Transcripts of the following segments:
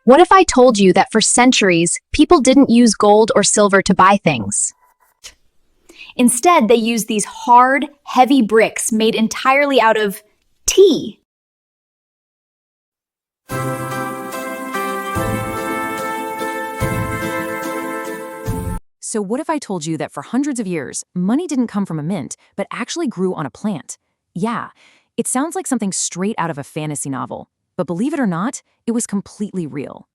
What if I told you that for centuries, people didn't use gold or silver to buy things? Instead, they used these hard, heavy bricks made entirely out of tea. So what if I told you that for hundreds of years, money didn't come from a mint, but actually grew on a plant? Yeah, it sounds like something straight out of a fantasy novel. But believe it or not, it was completely real.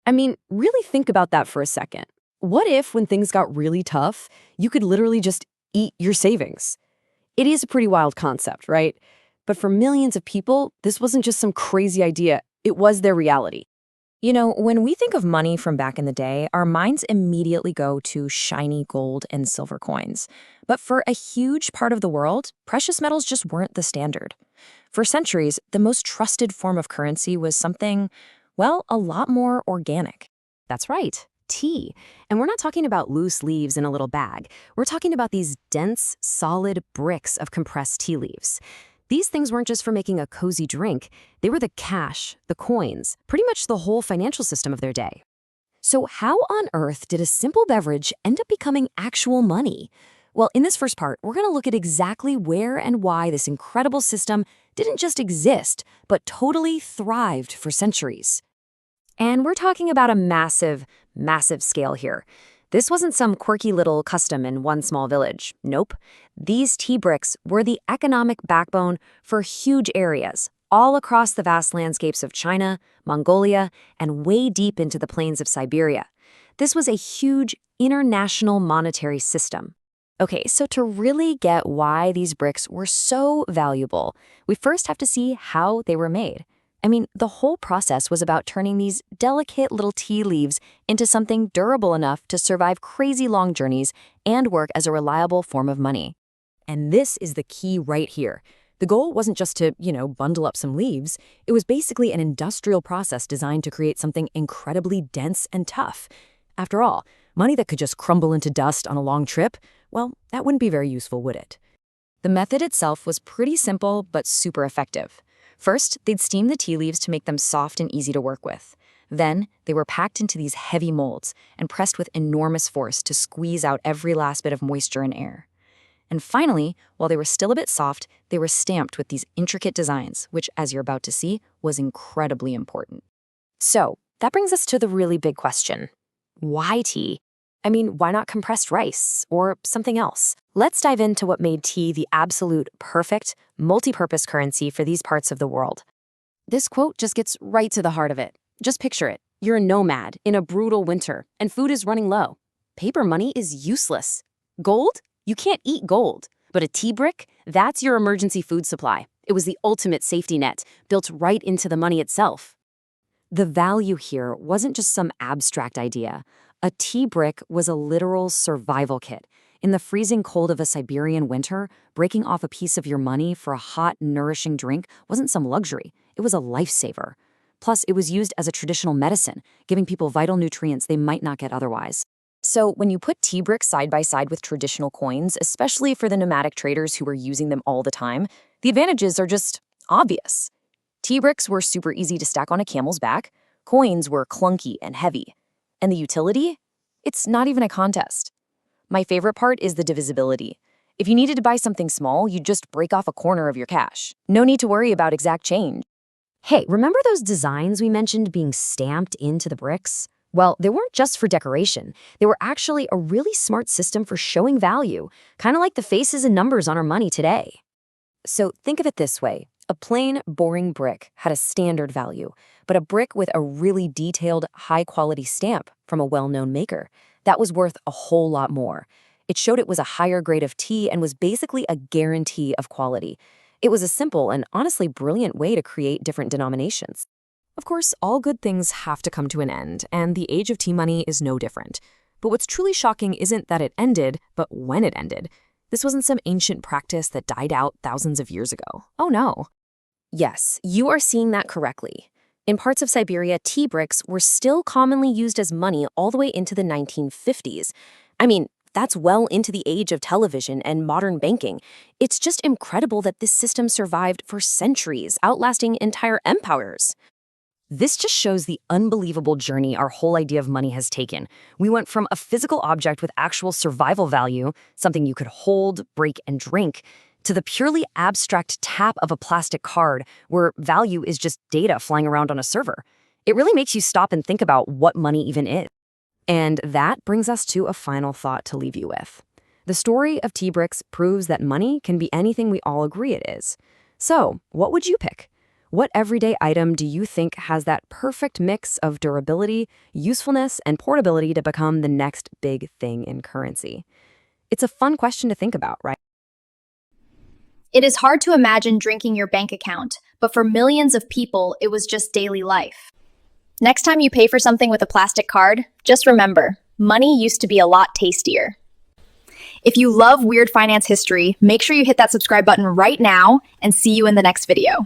I mean, really think about that for a second. What if, when things got really tough, you could literally just eat your savings? It is a pretty wild concept, right? But for millions of people, this wasn't just some crazy idea. It was their reality. You know, when we think of money from back in the day, our minds immediately go to shiny gold and silver coins. But for a huge part of the world, precious metals just weren't the standard. For centuries, the most trusted form of currency was something, well, a lot more organic. That's right, tea. And we're not talking about loose leaves in a little bag. We're talking about these dense, solid bricks of compressed tea leaves. These things weren't just for making a cozy drink. They were the cash, the coins, pretty much the whole financial system of their day. So how on earth did a simple beverage end up becoming actual money? Well, in this first part, we're going to look at exactly where and why this incredible system didn't just exist, but totally thrived for centuries. And we're talking about a massive, massive scale here. This wasn't some quirky little custom in one small village. Nope. These tea bricks were the economic backbone for huge areas, all across the vast landscapes of China, Mongolia, and way deep into the plains of Siberia. This was a huge international monetary system. Okay, so to really get why these bricks were so valuable, we first have to see how they were made. I mean, the whole process was about turning these delicate little tea leaves into something durable enough to survive crazy long journeys and work as a reliable form of money. And this is the key right here. The goal wasn't just to, bundle up some leaves. It was basically an industrial process designed to create something incredibly dense and tough. After all, money that could just crumble into dust on a long trip, well, that wouldn't be very useful, would it? The method itself was pretty simple but super effective. First, they'd steam the tea leaves to make them soft and easy to work with. Then, they were packed into these heavy molds and pressed with enormous force to squeeze out every last bit of moisture and air. And finally, while they were still a bit soft, they were stamped with these intricate designs, which, as you're about to see, was incredibly important. So, that brings us to the really big question. Why tea? I mean, why not compressed rice or something else? Let's dive into what made tea the absolute perfect, multi-purpose currency for these parts of the world. This quote just gets right to the heart of it. Just picture it. You're a nomad in a brutal winter, and food is running low. Paper money is useless. Gold? You can't eat gold. But a tea brick? That's your emergency food supply. It was the ultimate safety net, built right into the money itself. The value here wasn't just some abstract idea. A tea brick was a literal survival kit. In the freezing cold of a Siberian winter, breaking off a piece of your money for a hot, nourishing drink wasn't some luxury. It was a lifesaver. Plus, it was used as a traditional medicine, giving people vital nutrients they might not get otherwise. So when you put tea bricks side by side with traditional coins, especially for the nomadic traders who were using them all the time, the advantages are just obvious. Tea bricks were super easy to stack on a camel's back. Coins were clunky and heavy. And the utility? It's not even a contest. My favorite part is the divisibility. If you needed to buy something small, you'd just break off a corner of your cash. No need to worry about exact change. Hey, remember those designs we mentioned being stamped into the bricks? Well, they weren't just for decoration. They were actually a really smart system for showing value, kind of like the faces and numbers on our money today. So think of it this way. A plain, boring brick had a standard value, but a brick with a really detailed, high-quality stamp from a well-known maker, that was worth a whole lot more. It showed it was a higher grade of tea and was basically a guarantee of quality. It was a simple and honestly brilliant way to create different denominations. Of course, all good things have to come to an end, and the age of tea money is no different. But what's truly shocking isn't that it ended, but when it ended. This wasn't some ancient practice that died out thousands of years ago. Oh no. Yes, you are seeing that correctly. In parts of Siberia, tea bricks were still commonly used as money all the way into the 1950s. I mean, that's well into the age of television and modern banking. It's just incredible that this system survived for centuries, outlasting entire empires. This just shows the unbelievable journey our whole idea of money has taken. We went from a physical object with actual survival value, something you could hold, break, and drink, to the purely abstract tap of a plastic card where value is just data flying around on a server. It really makes you stop and think about what money even is. And that brings us to a final thought to leave you with. The story of tea bricks proves that money can be anything we all agree it is. So, what would you pick? What everyday item do you think has that perfect mix of durability, usefulness, and portability to become the next big thing in currency? It's a fun question to think about, right? It is hard to imagine drinking your bank account, but for millions of people, it was just daily life. Next time you pay for something with a plastic card, just remember, money used to be a lot tastier. If you love weird finance history, make sure you hit that subscribe button right now and see you in the next video.